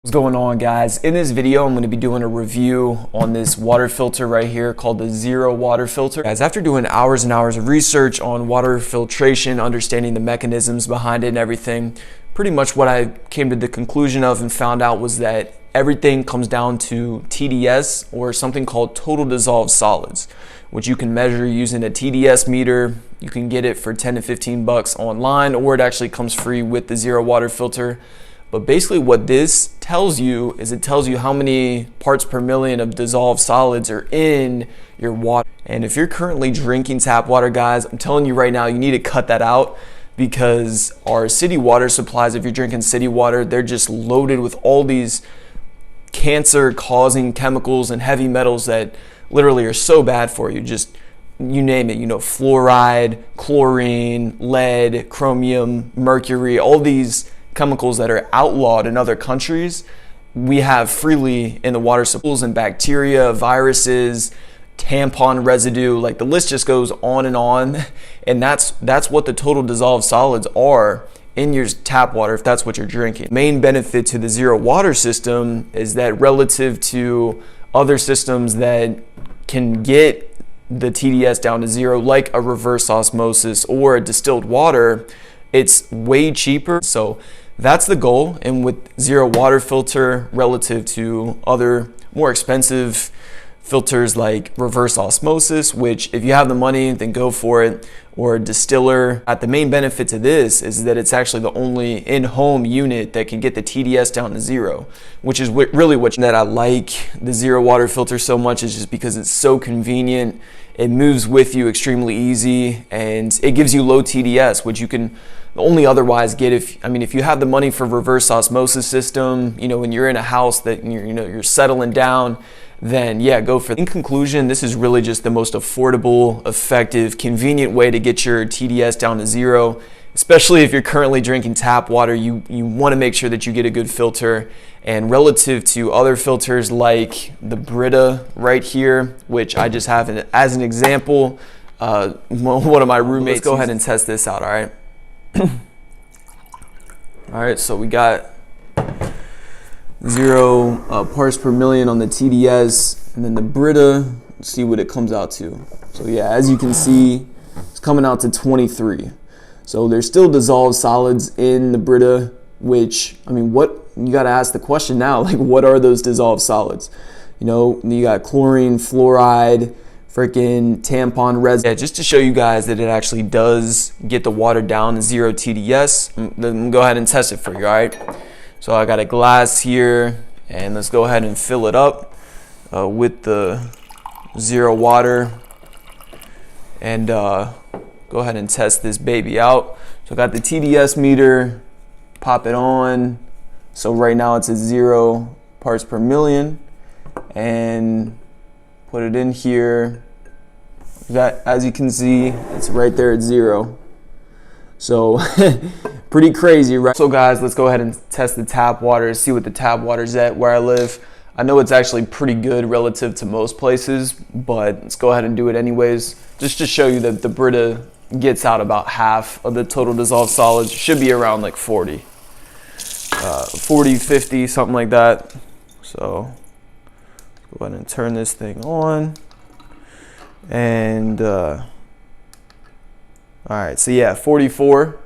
What's going on, guys? In this video I'm going to be doing a review on this water filter right here called the Zerowater filter. Guys, after doing hours and hours of research on water filtration, understanding the mechanisms behind it and everything, pretty much what I came to the conclusion of and found out was that everything comes down to TDS, or something called total dissolved solids, which you can measure using a TDS meter. You can get it for 10 to 15 bucks online, or it actually comes free with the Zerowater filter. But basically what this tells you is it tells you how many parts per million of dissolved solids are in your water. And if you're currently drinking tap water, guys, I'm telling you right now, you need to cut that out, because our city water supplies, if you're drinking city water, they're just loaded with all these cancer causing chemicals and heavy metals that literally are so bad for you. Just you name it, fluoride, chlorine, lead, chromium, mercury, all these chemicals that are outlawed in other countries, we have freely in the water supplies, and bacteria, viruses, tampon residue, like the list just goes on. And that's what the total dissolved solids are in your tap water, if that's what you're drinking. Main benefit to the Zerowater system is that relative to other systems that can get the TDS down to zero, like a reverse osmosis or a distilled water, it's way cheaper. So that's the goal. And with Zerowater filter, relative to other more expensive filters like reverse osmosis, which if you have the money, then go for it, or a distiller. The main benefit to this is that it's actually the only in-home unit that can get the TDS down to zero, which is really what I like the Zerowater filter so much, is just because it's so convenient. It moves with you extremely easy, and it gives you low TDS, which you can only otherwise get if you have the money for reverse osmosis system, when you're in a house that you're settling down, then yeah, go for it. In conclusion, this is really just the most affordable, effective, convenient way to get your TDS down to zero. Especially if you're currently drinking tap water, you want to make sure that you get a good filter. And relative to other filters like the Brita right here, which I just have as an example, one of my roommates. Let's go ahead and test this out, all right? All right, so we got 0 parts per million on the TDS, and then the Brita, let's see what it comes out to. So yeah, as you can see, it's coming out to 23. So there's still dissolved solids in the Brita, which, what, you got to ask the question now, like, what are those dissolved solids? You got chlorine, fluoride, freaking tampon residue. Yeah, just to show you guys that it actually does get the water down to zero TDS. Then go ahead and test it for you, all right? So I got a glass here, and let's go ahead and fill it up with the Zerowater, and go ahead and test this baby out. So I got the TDS meter, pop it on. So right now it's at 0 parts per million, and put it in here. That, as you can see, it's right there at 0. So pretty crazy, right? So guys, let's go ahead and test the tap water, see what the tap water's at where I live. I know it's actually pretty good relative to most places, but let's go ahead and do it anyways, just to show you that the Brita gets out about half of the total dissolved solids. Should be around like 40, 50, something like that. So let's go ahead and turn this thing on. And all right, so yeah, 44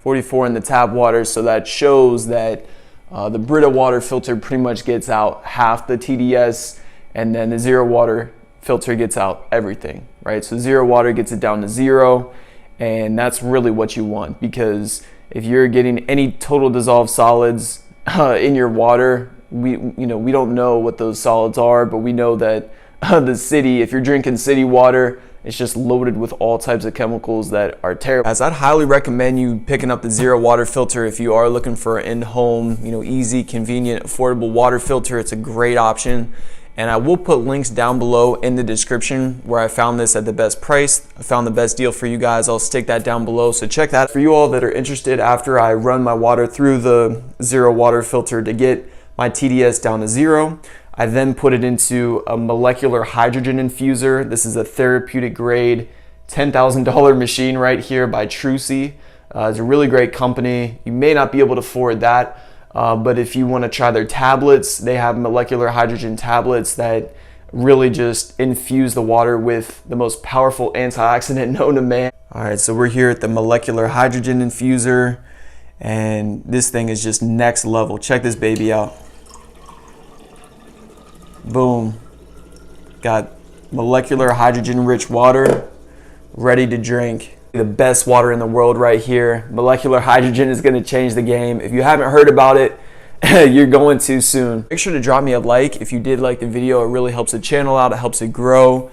in the tap water. So that shows that the Brita water filter pretty much gets out half the TDS, and then the Zerowater filter gets out everything, right? So Zerowater gets it down to 0, and that's really what you want, because if you're getting any total dissolved solids in your water, we don't know what those solids are, but we know that the city, if you're drinking city water, it's just loaded with all types of chemicals that are terrible. As I'd highly recommend you picking up the Zerowater filter if you are looking for an in-home, easy, convenient, affordable water filter. It's a great option. And I will put links down below in the description where I found this at the best price. I found the best deal for you guys. I'll stick that down below, so check that. For you all that are interested, after I run my water through the Zerowater filter to get my TDS down to 0, I then put it into a molecular hydrogen infuser. This is a therapeutic grade $10,000 machine right here by Trucy. It's a really great company. You may not be able to afford that, But if you want to try their tablets, they have molecular hydrogen tablets that really just infuse the water with the most powerful antioxidant known to man. All right, so we're here at the molecular hydrogen infuser, and this thing is just next level. Check this baby out. Boom. Got molecular hydrogen rich water ready to drink. The best water in the world right here. Molecular hydrogen is going to change the game. If you haven't heard about it, you're going to soon. Make sure to drop me a like if you did like the video. It really helps the channel out. It helps it grow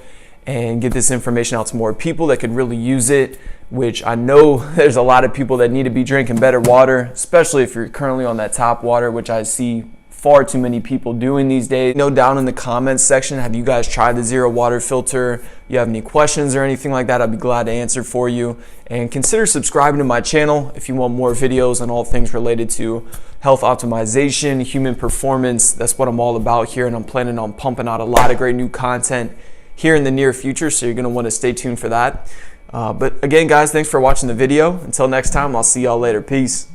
and get this information out to more people that could really use it, which I know there's a lot of people that need to be drinking better water, especially if you're currently on that tap water, which I see far too many people doing these days. Know down in the comments section, have you guys tried the Zerowater filter? You have any questions or anything like that, I'd be glad to answer for you. And consider subscribing to my channel if you want more videos on all things related to health optimization, human performance. That's what I'm all about here, and I'm planning on pumping out a lot of great new content here in the near future, so you're gonna wanna stay tuned for that. But again, guys, thanks for watching the video. Until next time, I'll see y'all later. Peace.